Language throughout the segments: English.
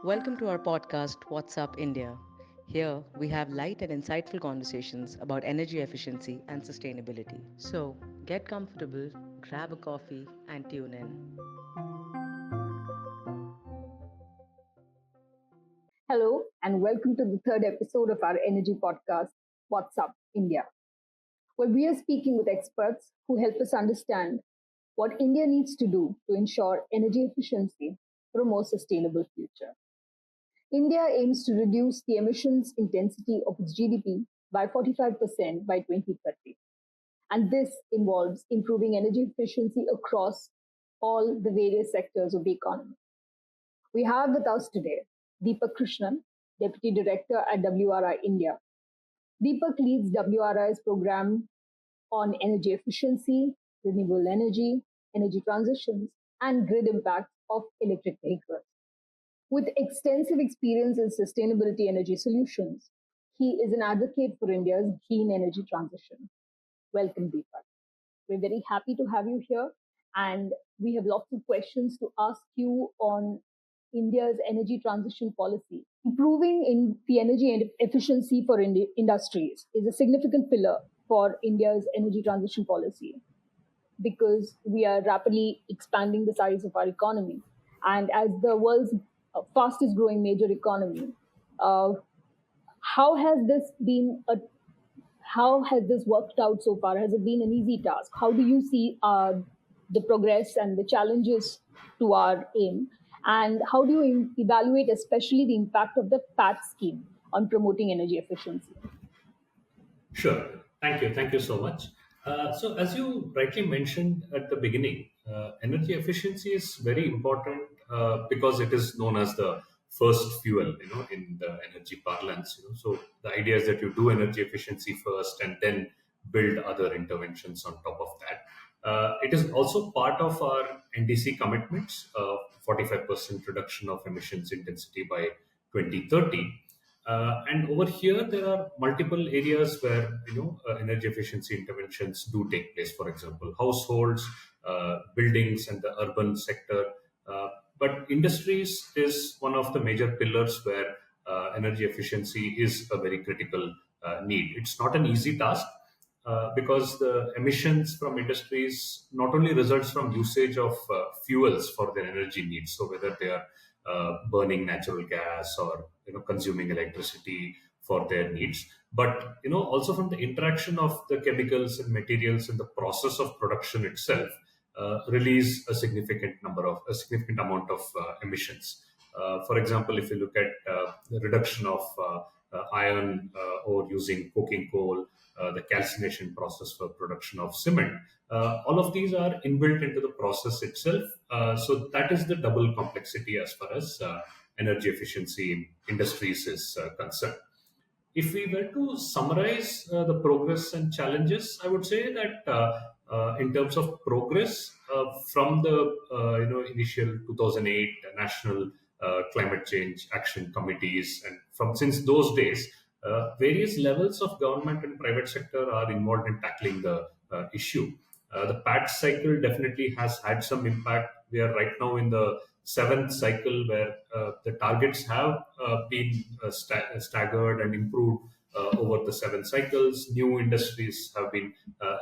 Welcome to our podcast, What's Up India. Here, we have light and insightful conversations about energy efficiency and sustainability. So, get comfortable, grab a coffee, and tune in. Hello, and welcome to the third episode of our energy podcast, What's Up India, where we are speaking with experts who help us understand what India needs to do to ensure energy efficiency for a more sustainable future. India aims to reduce the emissions intensity of its GDP by 45% by 2030. And this involves improving energy efficiency across all the various sectors of the economy. We have with us today Deepak Krishnan, Deputy Director at WRI India. Deepak leads WRI's program on energy efficiency, renewable energy, energy transitions, and grid impacts of electric vehicles. With extensive experience in sustainability energy solutions, he is an advocate for India's clean energy transition. Welcome, Deepak. We're very happy to have you here, and we have lots of questions to ask you on India's energy transition policy. Improving in the energy efficiency for industries is a significant pillar for India's energy transition policy because we are rapidly expanding the size of our economy. And as the world's fastest growing major economy, uh, how has this been a how has this worked out so far? Has it been an easy task? How do you see the progress and the challenges to our aim? And how do you evaluate, especially the impact of the PAT scheme on promoting energy efficiency? Sure. Thank you. Thank you so much. So, as you rightly mentioned at the beginning, energy efficiency is very important because it is known as the first fuel, in the energy parlance. So the idea is that you do energy efficiency first and then build other interventions on top of that. It is also part of our NDC commitments, 45% reduction of emissions intensity by 2030. And over here, there are multiple areas where energy efficiency interventions do take place. For example, households, buildings, and the urban sector. But industries is one of the major pillars where energy efficiency is a very critical need. It's not an easy task because the emissions from industries not only results from usage of fuels for their energy needs, so whether they are burning natural gas or consuming electricity for their needs, but also from the interaction of the chemicals and materials in the process of production itself, release a significant amount of emissions. For example, if you look at the reduction of iron ore using coking coal, the calcination process for production of cement. All of these are inbuilt into the process itself. So that is the double complexity as far as energy efficiency in industries is concerned. If we were to summarize the progress and challenges, I would say that in terms of progress from the initial 2008 national climate change action committees, and from since those days, various levels of government and private sector are involved in tackling the issue. The PAT cycle definitely has had some impact. We are right now in the seventh cycle where the targets have been staggered and improved over the seven cycles. New industries have been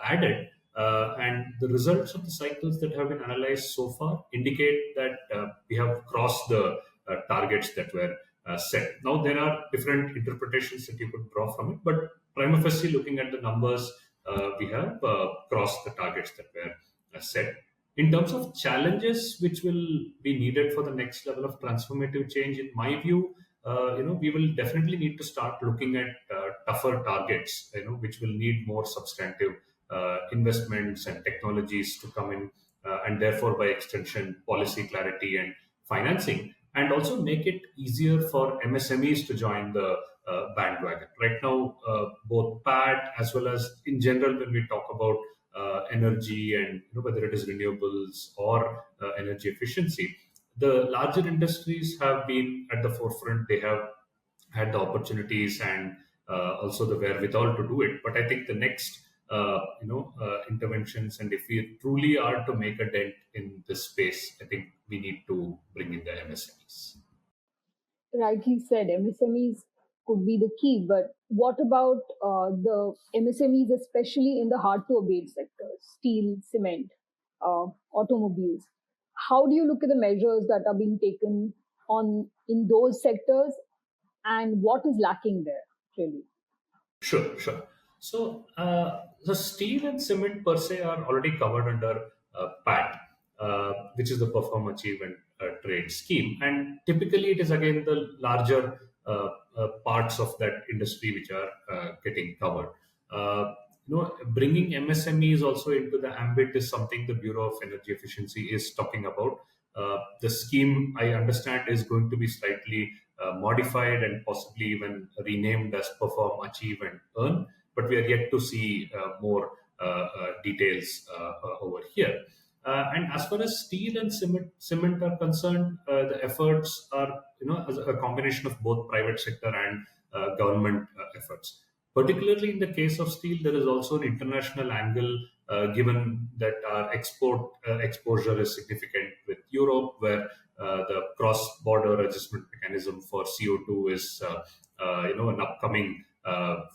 added. And the results of the cycles that have been analyzed so far indicate that we have crossed the targets that were set. Now, there are different interpretations that you could draw from it, but prima facie, looking at the numbers, we have crossed the targets that were set. In terms of challenges which will be needed for the next level of transformative change, in my view, we will definitely need to start looking at tougher targets, which will need more substantive investments and technologies to come in, and therefore, by extension, policy clarity and financing, and also make it easier for MSMEs to join the bandwagon. Right now, both PAT as well as in general, when we talk about energy and whether it is renewables or energy efficiency, the larger industries have been at the forefront. They have had the opportunities and also the wherewithal to do it. But I think the next interventions, and if we truly are to make a dent in this space, I think we need to bring in the MSMEs. rightly said, MSMEs could be the key, but what about the MSMEs, especially in the hard to abate sectors, steel, cement, automobiles? How do you look at the measures that are being taken on in those sectors, and what is lacking there, really? Sure, sure. So, the steel and cement per se are already covered under PAT, which is the Perform, Achieve, and Trade scheme. And typically, it is again the larger parts of that industry which are getting covered. Bringing MSMEs also into the ambit is something the Bureau of Energy Efficiency is talking about. The scheme, I understand, is going to be slightly modified and possibly even renamed as Perform, Achieve, and Earn. But we are yet to see more details over here. And as far as steel and cement are concerned, the efforts are, as a combination of both private sector and government efforts. Particularly in the case of steel, there is also an international angle, given that our export exposure is significant with Europe, where the cross-border adjustment mechanism for CO2 is, an upcoming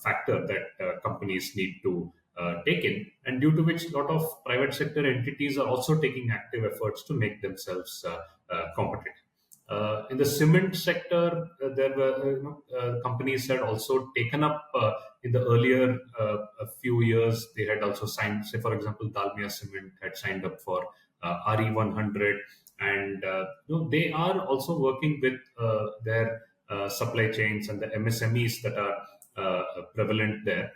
factor that companies need to take in, and due to which a lot of private sector entities are also taking active efforts to make themselves competitive. In the cement sector, there were companies had also taken up in the earlier a few years. They had also signed, say for example, Dalmia Cement had signed up for RE 100, and they are also working with their supply chains and the MSMEs that are prevalent there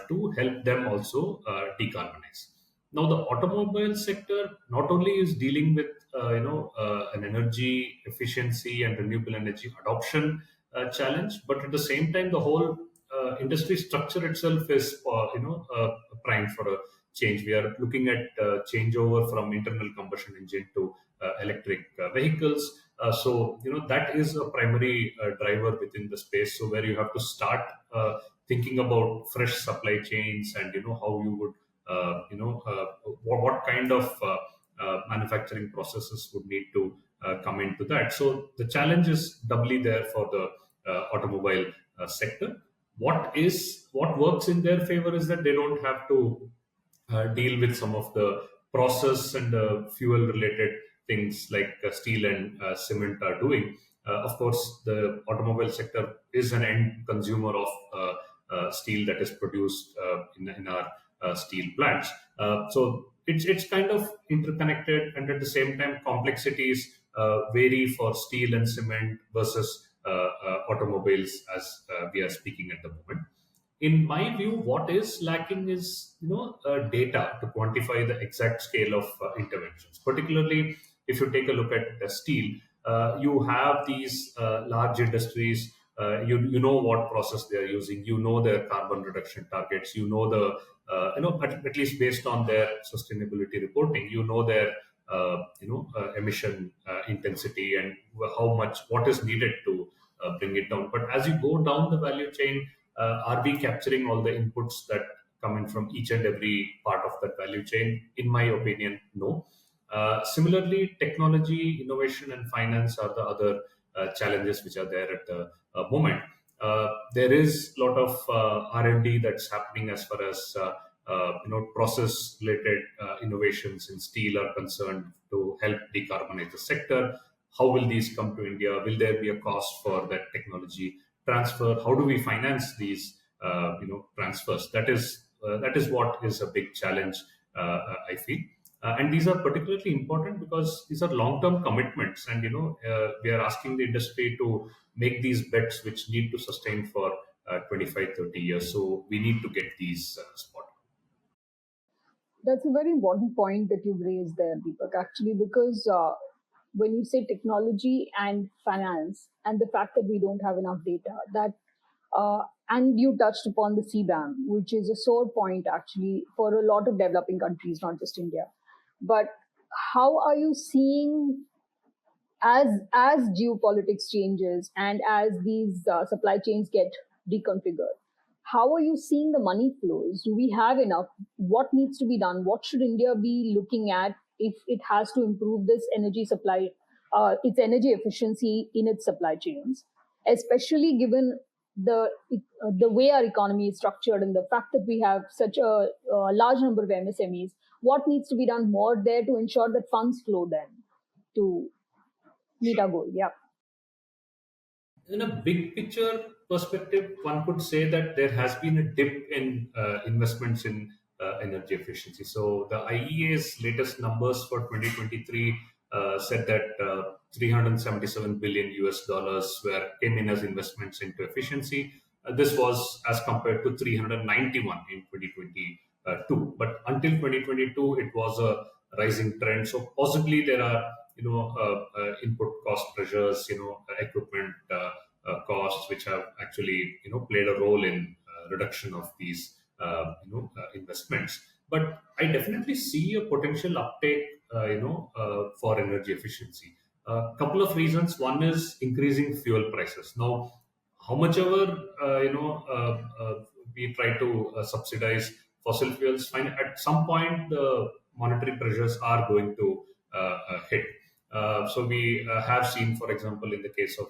to help them also decarbonize. Now, the automobile sector not only is dealing with an energy efficiency and renewable energy adoption challenge, but at the same time, the whole industry structure itself is primed for a change. We are looking at changeover from internal combustion engine to electric vehicles. So that is a primary driver within the space. So where you have to start thinking about fresh supply chains and how you would what kind of manufacturing processes would need to come into that. So the challenge is doubly there for the automobile sector. What works in their favor is that they don't have to deal with some of the process and fuel related things like steel and cement are doing. Of course, the automobile sector is an end consumer of steel that is produced in our steel plants. So it's kind of interconnected, and at the same time, complexities vary for steel and cement versus automobiles as we are speaking at the moment. In my view, what is lacking is data to quantify the exact scale of interventions. Particularly, if you take a look at steel, you have these large industries. You know what process they are using. You know their carbon reduction targets. You know the at least based on their sustainability reporting, you know their emission intensity and what is needed to bring it down. But as you go down the value chain, are we capturing all the inputs that come in from each and every part of that value chain? In my opinion, no. Similarly, technology, innovation, and finance are the other challenges which are there at the moment. There is a lot of R&D that's happening as far as process related innovations in steel are concerned to help decarbonize the sector. How will these come to India? Will there be a cost for that technology transfer? How do we finance these transfers? That is what is a big challenge, I feel. And these are particularly important because these are long-term commitments, and we are asking the industry to make these bets which need to sustain for 25, 30 years. So we need to get these spotted. That's a very important point that you've raised there, Deepak, actually, because when you say technology and finance and the fact that we don't have enough data, and you touched upon the CBAM, which is a sore point actually for a lot of developing countries, not just India. But how are you seeing as geopolitics changes and as these supply chains get reconfigured, how are you seeing the money flows? Do we have enough? What needs to be done? What should India be looking at if it has to improve this energy supply, its energy efficiency in its supply chains? especially given the way our economy is structured and the fact that we have such a large number of MSMEs. What needs to be done more there to ensure that funds flow then to meet our goal? Yeah. In a big picture perspective, one could say that there has been a dip in investments in energy efficiency. So the IEA's latest numbers for 2023 said that 377 billion US dollars were came in as investments into efficiency. This was as compared to 391 in 2022. But until 2022, it was a rising trend. So possibly there are input cost pressures, equipment costs, which have actually played a role in reduction of these investments. But I definitely see a potential uptake for energy efficiency. A couple of reasons. One is increasing fuel prices. Now, how much ever we try to subsidize fossil fuels, fine, at some point the monetary pressures are going to hit. So we have seen, for example, in the case of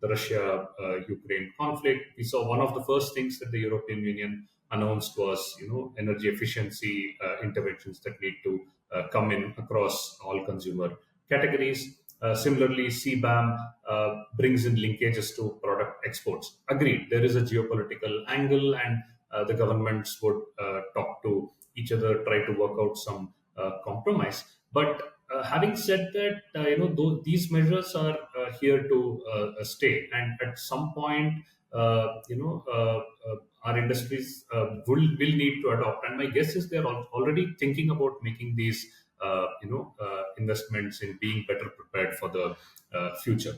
the Russia-Ukraine conflict, we saw one of the first things that the European Union announced was, energy efficiency interventions that need to come in across all consumer categories. Similarly, CBAM brings in linkages to product exports. Agreed, there is a geopolitical angle, and the governments would talk to each other, try to work out some compromise. But having said that, these measures are here to stay, and at some point, our industries will need to adopt. And my guess is they're already thinking about making these, investments in being better prepared for the future.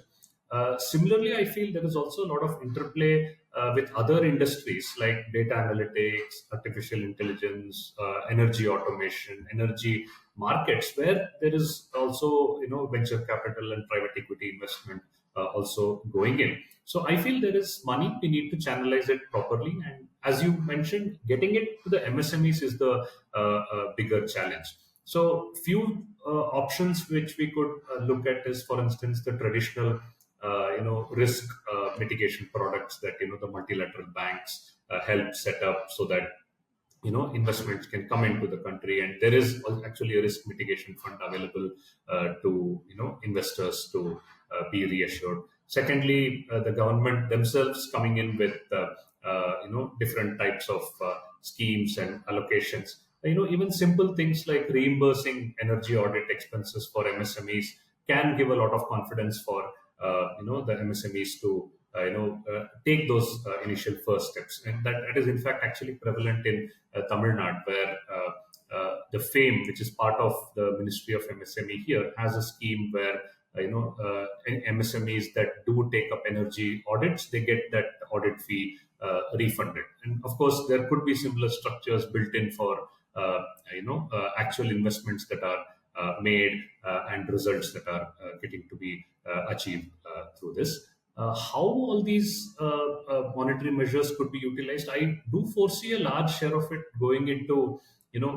Similarly, I feel there is also a lot of interplay with other industries like data analytics, artificial intelligence, energy automation, energy markets, where there is also venture capital and private equity investment also going in. So I feel there is money. We need to channelize it properly, and as you mentioned, getting it to the MSMEs is the bigger challenge. So few options which we could look at is, for instance, the traditional risk mitigation products that the multilateral banks help set up, so that investments can come into the country, and there is actually a risk mitigation fund available to investors to be reassured. Secondly, the government themselves coming in with different types of schemes and allocations. Even simple things like reimbursing energy audit expenses for MSMEs can give a lot of confidence for the MSMEs to take those initial first steps. And that is in fact actually prevalent in Tamil Nadu, where the FAME, which is part of the Ministry of MSME here, has a scheme where MSMEs that do take up energy audits, they get that audit fee refunded. And of course, there could be similar structures built in for actual investments that are made and results that are getting to be achieved through this. How all these monetary measures could be utilized, I do foresee a large share of it going into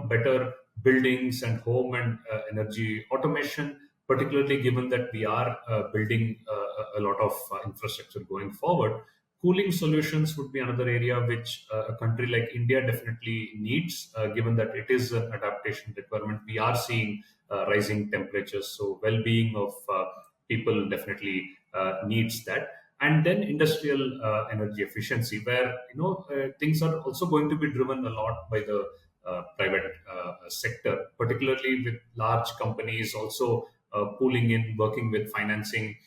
better buildings and home and energy automation, particularly given that we are building a lot of infrastructure going forward. Cooling solutions would be another area which a country like India definitely needs, given that it is an adaptation requirement. We are seeing rising temperatures, so well-being of people definitely needs that. And then industrial energy efficiency, where things are also going to be driven a lot by the private sector, particularly with large companies also pooling in, working with financing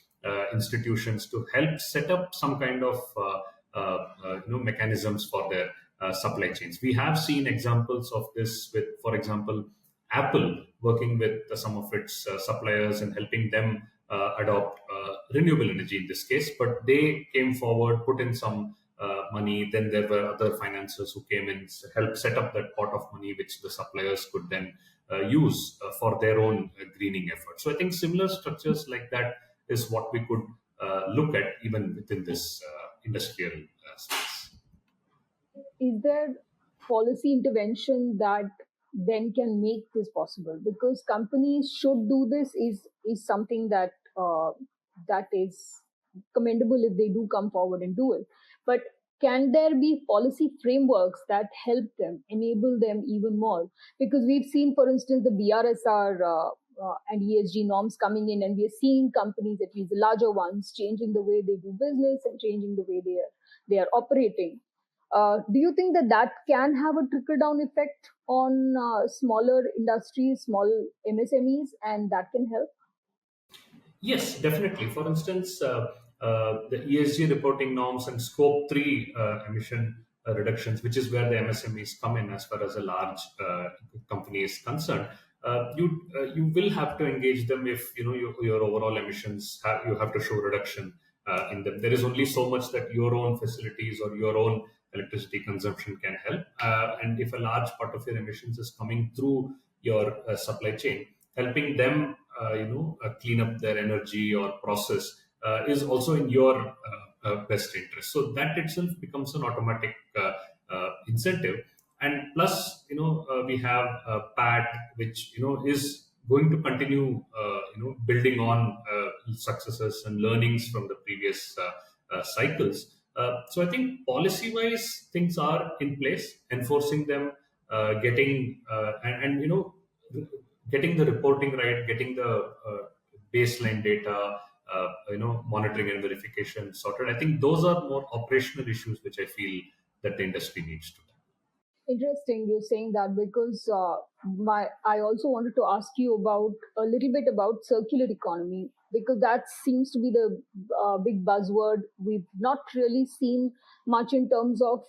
institutions to help set up some kind of mechanisms for their supply chains. We have seen examples of this with, for example, Apple working with some of its suppliers and helping them adopt renewable energy in this case. But they came forward, put in some money. Then there were other financiers who came in, helped set up that pot of money, which the suppliers could then use for their own greening efforts. So I think similar structures like that is what we could look at even within this industrial space. Is there policy intervention that then can make this possible? Because companies should do this is something that that is commendable if they do come forward and do it. But can there be policy frameworks that help them, enable them even more? Because we've seen, for instance, the BRSR and ESG norms coming in, and we are seeing companies, at least the larger ones, changing the way they do business and changing the way they are operating. Do you think that that can have a trickle down effect on smaller industries, small MSMEs, and that can help? Yes, definitely. For instance, the ESG reporting norms and Scope 3 emission reductions, which is where the MSMEs come in as far as a large company is concerned. You will have to engage them if your overall emissions you have to show reduction in them. There is only so much that your own facilities or your own electricity consumption can help, and if a large part of your emissions is coming through your supply chain, helping them clean up their energy or process is also in your best interest. So that itself becomes an automatic incentive. And plus, we have PAT, which is going to continue, building on successes and learnings from the previous cycles. So I think policy-wise, things are in place, enforcing them, getting getting the reporting right, getting the baseline data, monitoring and verification sorted. I think those are more operational issues which I feel that the industry needs to. Interesting you're saying that, because my I also wanted to ask you about a little bit about circular economy, because that seems to be the big buzzword. We've not really seen much in terms of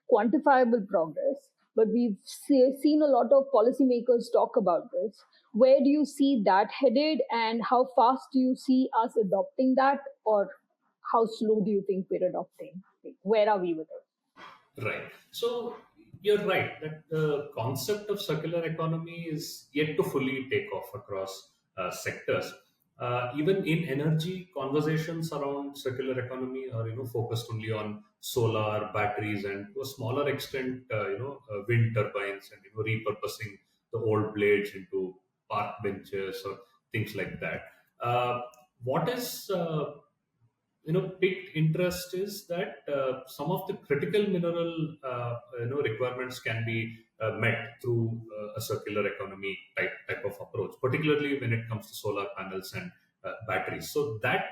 quantifiable progress, but we've seen a lot of policymakers talk about this. Where do you see that headed, and how fast do you see us adopting that, or how slow do you think we're adopting? Where are we with it? Right. So you're right that the concept of circular economy is yet to fully take off across sectors. Even in energy, conversations around circular economy are focused only on solar, batteries, and to a smaller extent, wind turbines, and repurposing the old blades into park benches or things like that. What is piqued interest is that some of the critical mineral requirements can be met through a circular economy type of approach, particularly when it comes to solar panels and batteries. So that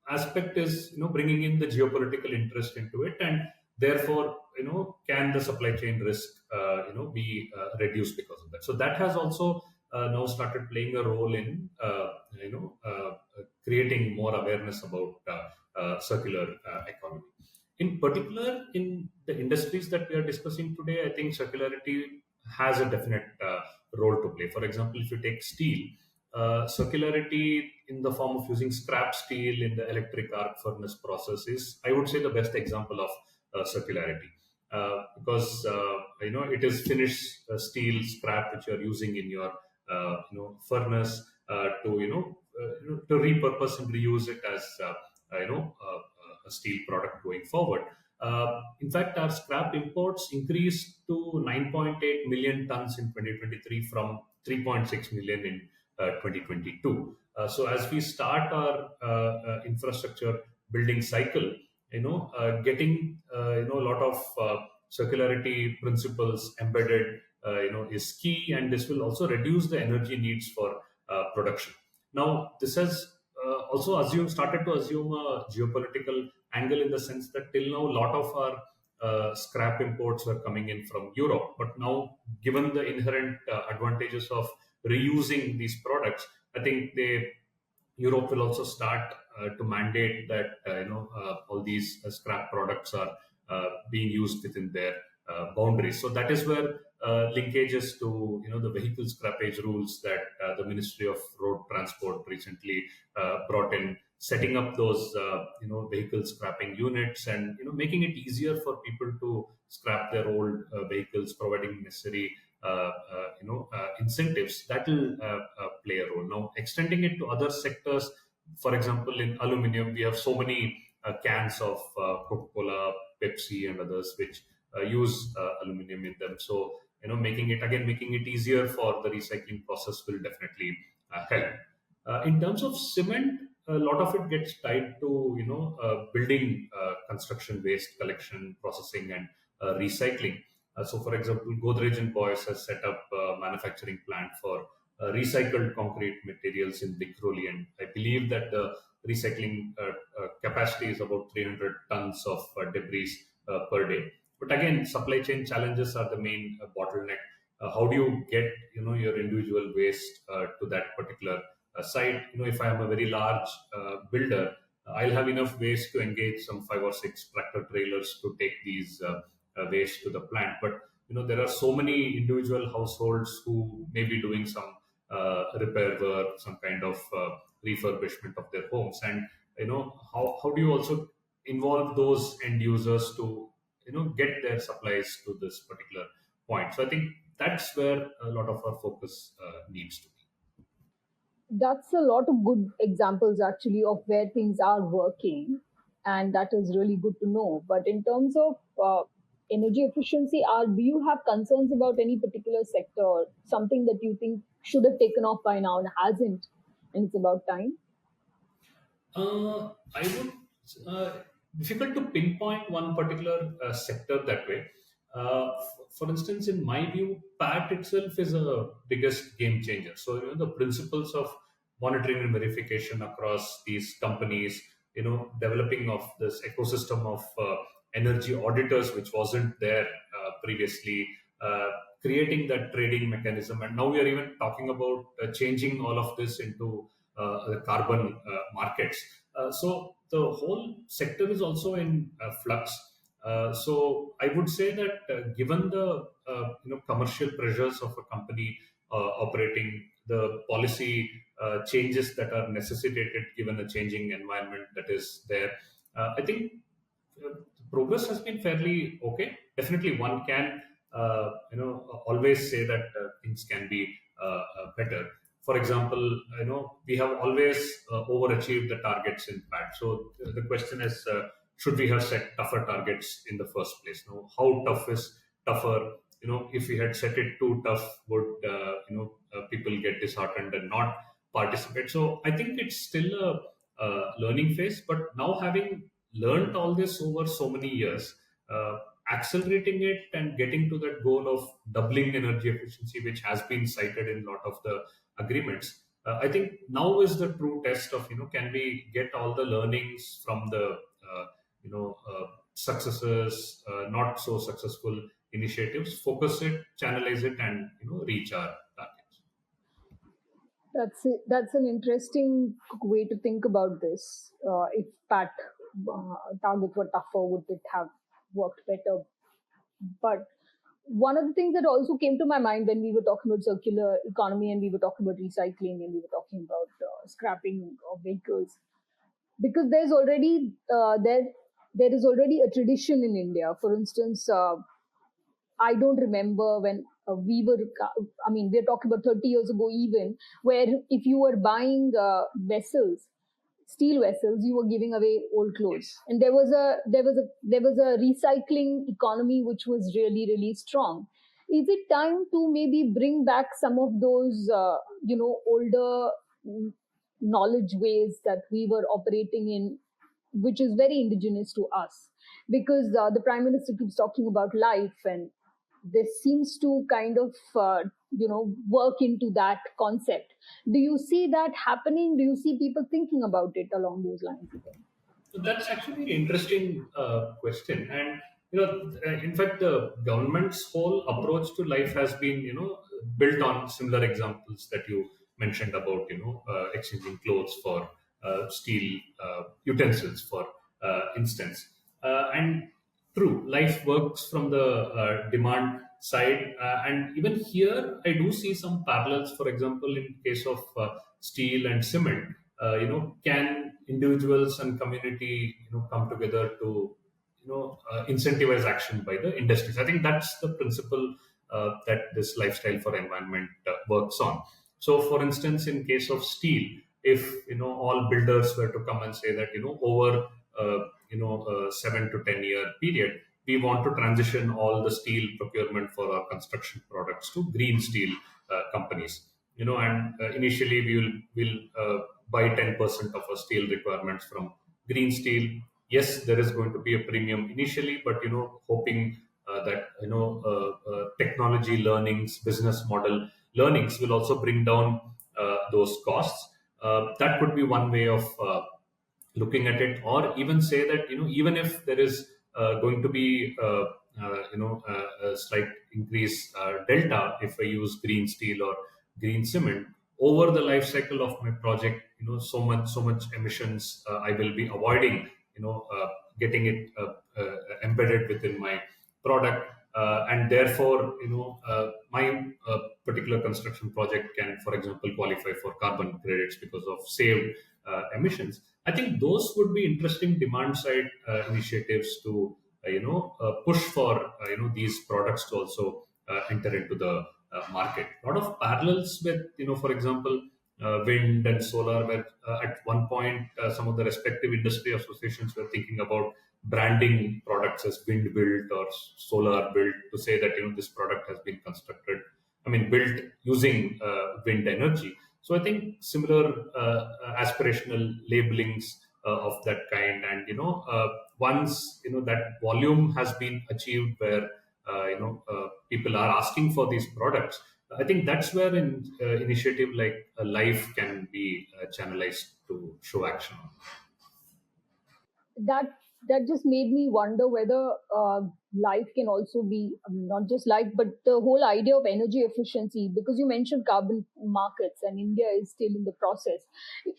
aspect is bringing in the geopolitical interest into it, and therefore can the supply chain risk be reduced because of that. So that has also now started playing a role in creating more awareness about circular economy. In particular, in the industries that we are discussing today, I think circularity has a definite role to play. For example, if you take steel, circularity in the form of using scrap steel in the electric arc furnace process is, I would say, the best example of circularity, because it is finished steel scrap which you are using in your furnace to repurpose and reuse it as a steel product going forward. In fact, our scrap imports increased to 9.8 million tons in 2023 from 3.6 million in 2022. So as we start our infrastructure building cycle, getting a lot of circularity principles embedded, is key, and this will also reduce the energy needs for production. Now, this has also started to assume a geopolitical angle, in the sense that till now a lot of our scrap imports were coming in from Europe, but now, given the inherent advantages of reusing these products, I think Europe will also start to mandate that all these scrap products are being used within their boundaries. So that is where linkages to the vehicle scrappage rules that the Ministry of Road Transport recently brought in, setting up those vehicle scrapping units, and making it easier for people to scrap their old vehicles, providing necessary incentives that will play a role. Now, extending it to other sectors, for example, in aluminium, we have so many cans of Coca-Cola, Pepsi, and others which use aluminium in them. So, making it easier for the recycling process will definitely help. In terms of cement, a lot of it gets tied to building construction waste collection, processing, and recycling. So, for example, Godrej and Boyce has set up a manufacturing plant for recycled concrete materials in Vikhroli, and I believe that the recycling capacity is about 300 tons of debris per day. But again, supply chain challenges are the main bottleneck. How do you get your individual waste to that particular site? If I am a very large builder, I'll have enough waste to engage some 5 or 6 tractor trailers to take these waste to the plant. But there are so many individual households who may be doing some repair work, some kind of refurbishment of their homes, and how do you also involve those end users to get their supplies to this particular point? So I think that's where a lot of our focus needs to be. That's a lot of good examples actually of where things are working, and that is really good to know. But in terms of energy efficiency, do you have concerns about any particular sector, or something that you think should have taken off by now and hasn't, and it's about time? I would difficult to pinpoint one particular sector that way. For instance, in my view, PAT itself is a biggest game changer. So the principles of monitoring and verification across these companies, developing of this ecosystem of energy auditors, which wasn't there previously. Creating that trading mechanism, and now we are even talking about changing all of this into the carbon markets. So the whole sector is also in flux. So I would say that given the commercial pressures of a company operating, the policy changes that are necessitated given a changing environment that is there, I think progress has been fairly okay. Definitely, one can always say that things can be better. For example, we have always overachieved the targets in PAT. So the question is, should we have set tougher targets in the first place? How tough is tougher? If we had set it too tough, would people get disheartened and not participate? So I think it's still a learning phase. But now, having learned all this over so many years, accelerating it and getting to that goal of doubling energy efficiency, which has been cited in a lot of the agreements, I think now is the true test of can we get all the learnings from the successes, not so successful initiatives, focus it, channelize it, and reach our targets. That's it. That's an interesting way to think about this. If PAT targets were tougher, would it have worked better? But one of the things that also came to my mind when we were talking about circular economy and we were talking about recycling and we were talking about scrapping of vehicles, because there is already a tradition in India. For instance, I don't remember when we're talking about 30 years ago, even, where if you were buying steel vessels, you were giving away old clothes, and there was a recycling economy which was really, really strong. Is it time to maybe bring back some of those older knowledge ways that we were operating in, which is very indigenous to us? Because the prime minister keeps talking about life, and this seems to kind of work into that concept. Do you see that happening? Do you see people thinking about it along those lines again? So that's actually an interesting question, and in fact, the government's whole approach to life has been, built on similar examples that you mentioned about, exchanging clothes for steel utensils, for instance, and true, life works from the demand side, and even here, I do see some parallels. For example, in case of steel and cement, can individuals and community, come together to, incentivize action by the industries? I think that's the principle that this lifestyle for environment works on. So, for instance, in case of steel, if all builders were to come and say that over a 7 to 10 year period, we want to transition all the steel procurement for our construction products to green steel companies. And initially we will buy 10% of our steel requirements from green steel. Yes, there is going to be a premium initially, but hoping that technology learnings, business model learnings will also bring down those costs. That could be one way of looking at it, or even say that even if there is going to be a slight increase delta if I use green steel or green cement over the life cycle of my project, so much emissions I will be avoiding, getting it embedded within my product, and therefore my particular construction project can, for example, qualify for carbon credits because of saved emissions. I think those would be interesting demand side initiatives to push for these products to also enter into the market. A lot of parallels with, for example, wind and solar, where at one point some of the respective industry associations were thinking about branding products as wind built or solar built, to say that this product has been constructed, I mean, built using wind energy. So I think similar aspirational labelings of that kind, and once that volume has been achieved, where people are asking for these products, I think that's where an initiative like Life can be channelized to show action on. that that just made me wonder whether life can also be, I mean, not just life, but the whole idea of energy efficiency, because you mentioned carbon markets and India is still in the process.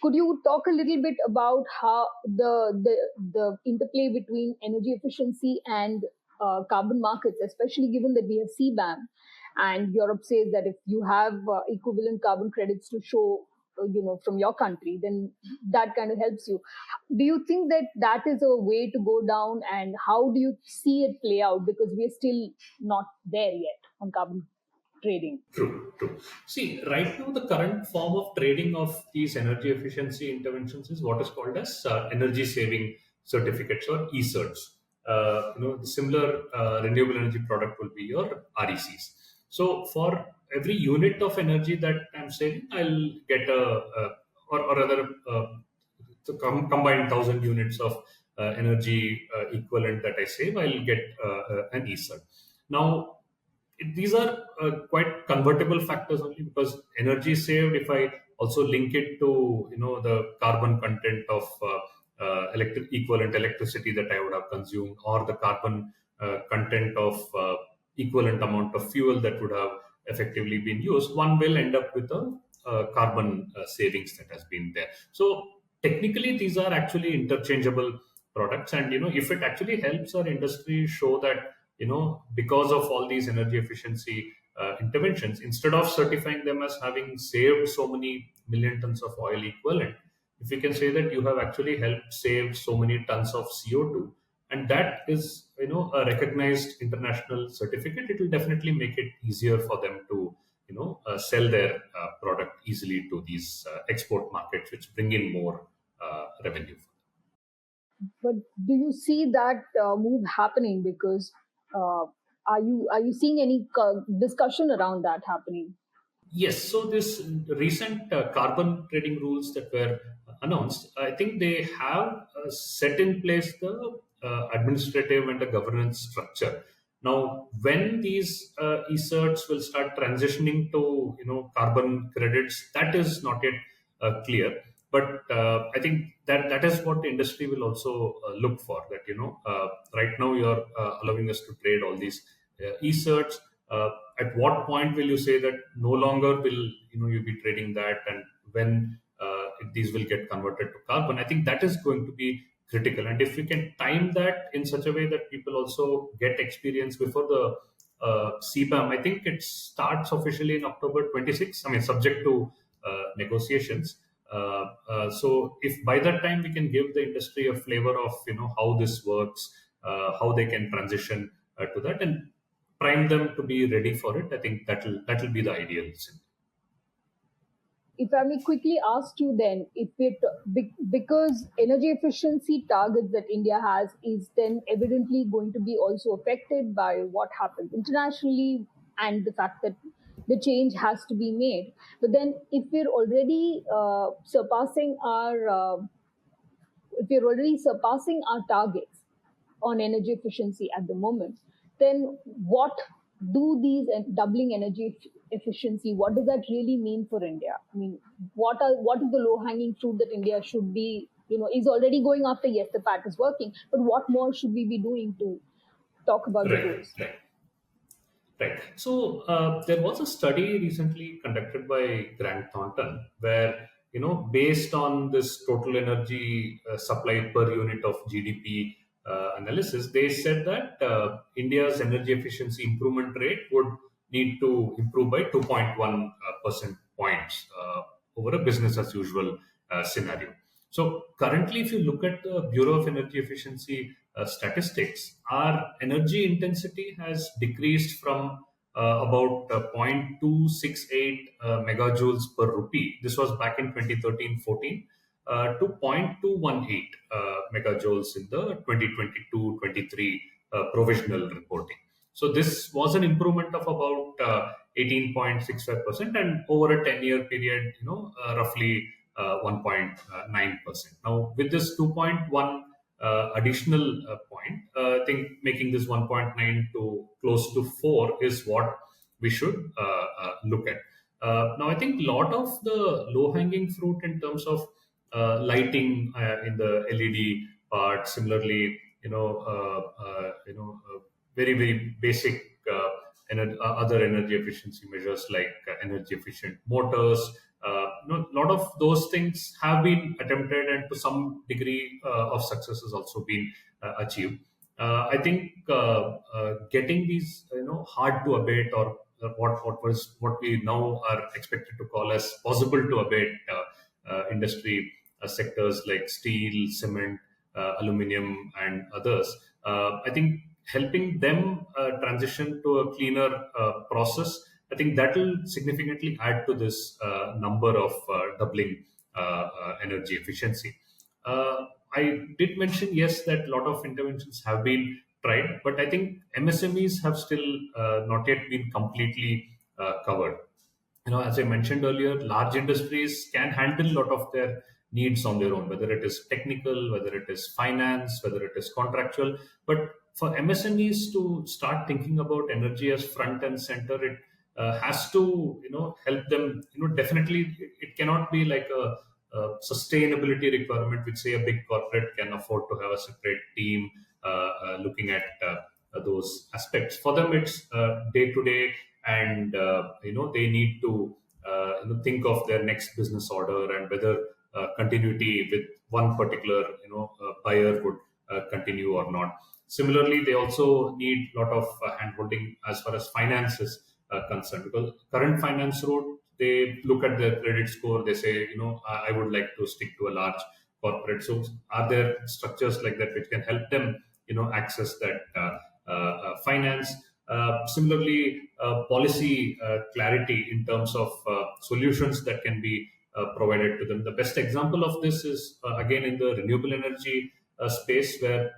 Could you talk a little bit about how the interplay between energy efficiency and carbon markets, especially given that we have CBAM, and Europe says that if you have equivalent carbon credits to show, from your country, then that kind of helps you. Do you think that that is a way to go down, and how do you see it play out, because we're still not there yet on carbon trading? True, true. See, right now, the current form of trading of these energy efficiency interventions is what is called as energy saving certificates, or e-certs. The similar renewable energy product will be your RECs. So, for every unit of energy that I'm saving, I'll get or rather, combined 1,000 units of energy equivalent that I save, I'll get an e-cert. Now, these are quite convertible factors only, because energy saved, if I also link it to the carbon content of equivalent electricity that I would have consumed, or the carbon content of equivalent amount of fuel that would have effectively been used, one will end up with a carbon savings that has been there. So technically these are actually interchangeable products, and if it actually helps our industry show that because of all these energy efficiency interventions, instead of certifying them as having saved so many million tons of oil equivalent, if we can say that you have actually helped save so many tons of CO2, and that is a recognized international certificate, it will definitely make it easier for them to sell their product easily to these export markets, which bring in more revenue. But do you see that move happening? Because are you seeing any discussion around that happening? Yes, so this recent carbon trading rules that were announced, I think they have set in place the administrative and the governance structure. Now, when these e-certs will start transitioning to carbon credits, that is not yet clear. But I think that is what the industry will also look for. That right now you are allowing us to trade all these e-certs. At what point will you say that no longer will you be trading that, and when these will get converted to carbon? I think that is going to be critical, and if we can time that in such a way that people also get experience before the CBAM, I think it starts officially in October 26. I mean, subject to negotiations. So if by that time we can give the industry a flavor of how this works, how they can transition to that, and prime them to be ready for it, I think that will be the ideal scenario. If I may quickly ask you then, if it because energy efficiency targets that India has is then evidently going to be also affected by what happens internationally, and the fact that the change has to be made. But then, if we're already surpassing our targets on energy efficiency at the moment, then what do these doubling energy efficiency? What does that really mean for India? I mean, what is the low hanging fruit that India should be, is already going after? Yes, the path is working, but what more should we be doing to talk about the Right, goals? right. Right. So there was a study recently conducted by Grant Thornton where, based on this total energy supply per unit of GDP analysis, they said that India's energy efficiency improvement rate would need to improve by 2.1 percent points over a business as usual scenario. So currently, if you look at the Bureau of Energy Efficiency statistics, our energy intensity has decreased from about 0.268 megajoules per rupee. This was back in 2013-14 to 0.218 megajoules in the 2022-23 provisional reporting. So this was an improvement of about 18.65%, and over a 10-year period, roughly 1.9%. Now, with this 2.1 additional point, I think making this 1.9 to close to 4 is what we should look at. Now, I think a lot of the low-hanging fruit in terms of lighting in the LED part, similarly, very very basic other energy efficiency measures like energy efficient motors. A lot of those things have been attempted, and to some degree of success has also been achieved. I think getting these hard to abate, or what we now are expected to call as possible to abate industry sectors like steel, cement, aluminium, and others. I think helping them transition to a cleaner process, I think that will significantly add to this number of doubling energy efficiency. I did mention, yes, that a lot of interventions have been tried, but I think MSMEs have still not yet been completely covered. As I mentioned earlier, large industries can handle a lot of their needs on their own, whether it is technical, whether it is finance, whether it is contractual. But for MSMEs to start thinking about energy as front and center, it has to help them. Definitely, it cannot be like a sustainability requirement, which say a big corporate can afford to have a separate team looking at those aspects. For them, it's day to day, and they need to think of their next business order, and whether continuity with one particular buyer would continue or not. Similarly, they also need a lot of hand holding as far as finance is concerned, because current finance route, they look at their credit score, they say, I would like to stick to a large corporate. So are there structures like that which can help them access that finance? Similarly, policy clarity in terms of solutions that can be provided to them. The best example of this is again in the renewable energy space, where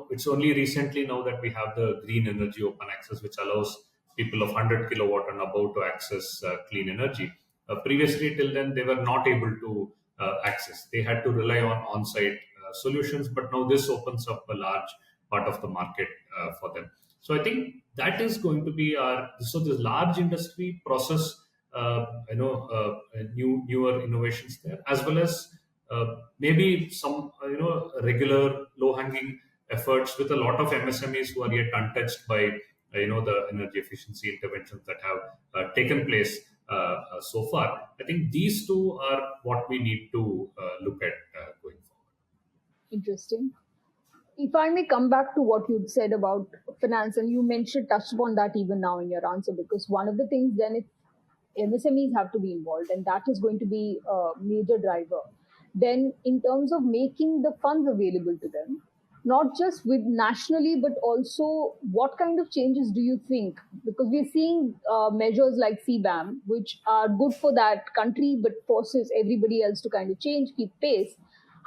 it's only recently now that we have the green energy open access, which allows people of 100 kilowatt and above to access clean energy. Previously, till then, they were not able to access. They had to rely on on-site solutions, but now this opens up a large part of the market for them. So I think that is going to be our, so this large industry process, newer innovations there, as well as maybe some regular low hanging efforts with a lot of MSMEs who are yet untouched by the energy efficiency interventions that have taken place so far. I think these two are what we need to look at going forward. Interesting. If I may come back to what you said about finance, and you mentioned, touched upon that even now in your answer, because one of the things then, if MSMEs have to be involved, and that is going to be a major driver, then in terms of making the funds available to them, not just with nationally, but also what kind of changes do you think? Because we're seeing measures like CBAM, which are good for that country, but forces everybody else to kind of change, keep pace.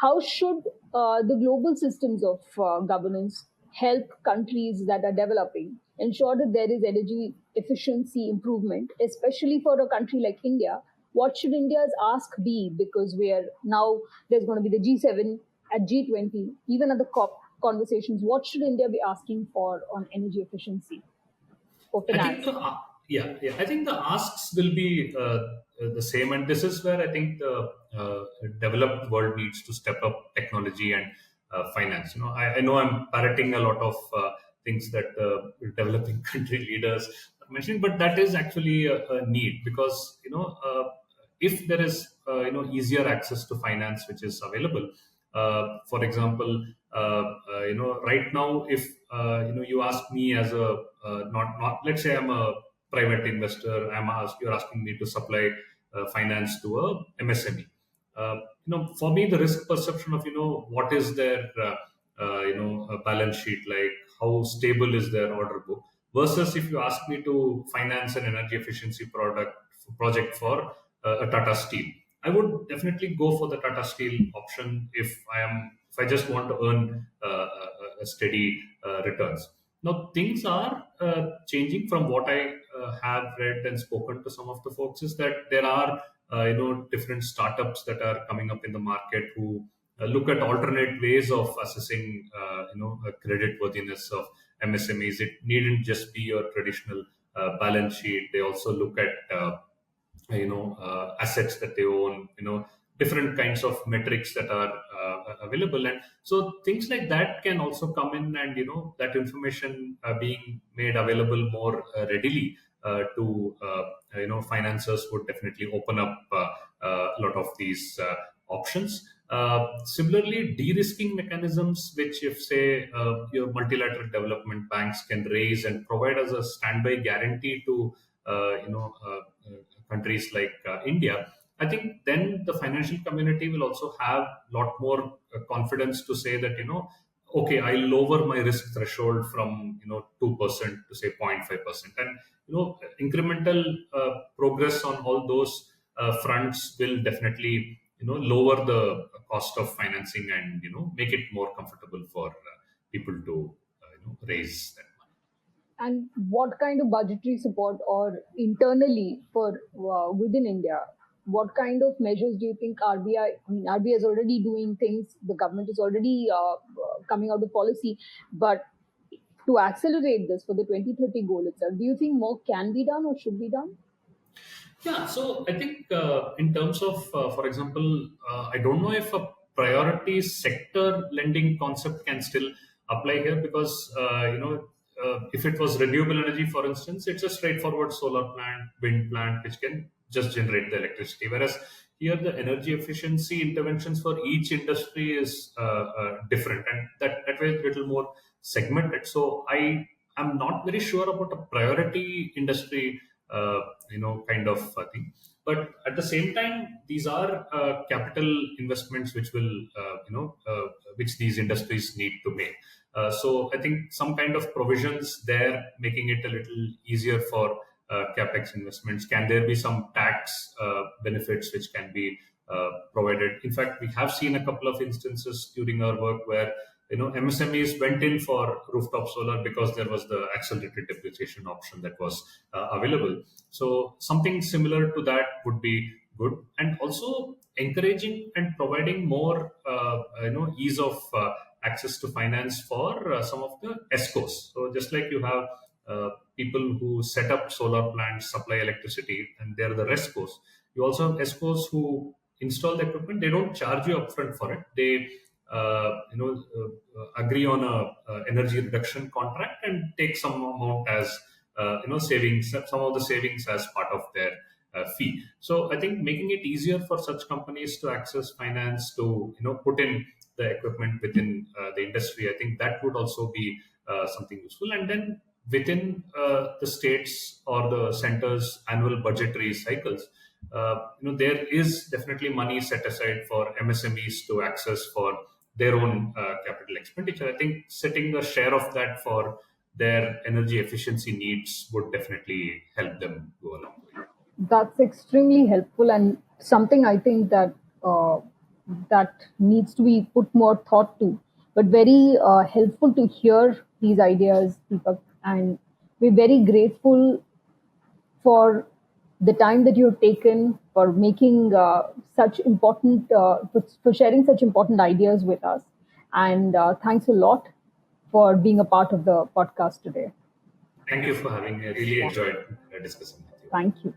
How should the global systems of governance help countries that are developing ensure that there is energy efficiency improvement, especially for a country like India? What should India's ask be? Because we are now, there's going to be the G7 at G20, even at the COP conversations. What should India be asking for on energy efficiency for I think finance? yeah. I think the asks will be the same, and this is where I think the developed world needs to step up technology and finance. I know I'm parroting a lot of things that developing country leaders are mentioning, but that is actually a need because if there is easier access to finance which is available. For example, right now, if you ask me as a not let's say I'm a private investor, you're asking me to supply finance to a MSME. For me, the risk perception of what is their a balance sheet like, how stable is their order book, versus if you ask me to finance an energy efficiency project for a Tata Steel. I would definitely go for the Tata Steel option if I just want to earn a steady returns. Now things are changing from what I have read and spoken to some of the folks is that there are different startups that are coming up in the market who look at alternate ways of assessing credit worthiness of MSMEs. It needn't just be your traditional balance sheet. They also look at assets that they own, different kinds of metrics that are available, and so things like that can also come in, and that information being made available more readily to financiers would definitely open up a lot of these options. Similarly, de-risking mechanisms, which if say your multilateral development banks can raise and provide as a standby guarantee to countries like India, I think then the financial community will also have a lot more confidence to say that okay, I lower my risk threshold from 2% to say 0.5%, and incremental progress on all those fronts will definitely lower the cost of financing and make it more comfortable for people to raise that money. And what kind of budgetary support or internally for within India, what kind of measures do you think RBI? I mean, RBI is already doing things. The government is already coming out with policy, but to accelerate this for the 2030 goal itself, do you think more can be done or should be done? Yeah, so I think in terms of, for example, I don't know if a priority sector lending concept can still apply here because, if it was renewable energy, for instance, it's a straightforward solar plant, wind plant, which can just generate the electricity. Whereas here, the energy efficiency interventions for each industry is different, and that way it's a little more segmented. So I am not very sure about a priority industry kind of thing. But at the same time, these are capital investments which will, which these industries need to make. So I think some kind of provisions there, making it a little easier for capex investments. Can there be some tax benefits which can be provided? In fact, we have seen a couple of instances during our work where MSMEs went in for rooftop solar because there was the accelerated depreciation option that was available. So something similar to that would be good, and also encouraging and providing more ease of access to finance for some of the ESCOs. So just like you have people who set up solar plants, supply electricity, and they're the RESCOs. You also have ESCOs who install the equipment. They don't charge you upfront for it. They agree on a energy reduction contract and take some amount as savings, some of the savings as part of their fee. So I think making it easier for such companies to access finance, to put in the equipment within the industry, I think that would also be something useful. And then within the states or the centers' annual budgetary cycles, there is definitely money set aside for MSMEs to access for their own capital expenditure. I think setting a share of that for their energy efficiency needs would definitely help them go a long way. That's extremely helpful and something I think that that needs to be put more thought to. But very helpful to hear these ideas, Deepak, and we're very grateful for the time that you've taken for making such important, for sharing such important ideas with us. And thanks a lot for being a part of the podcast today. Thank you for having me. I really Yeah, enjoyed discussing with you. thank you.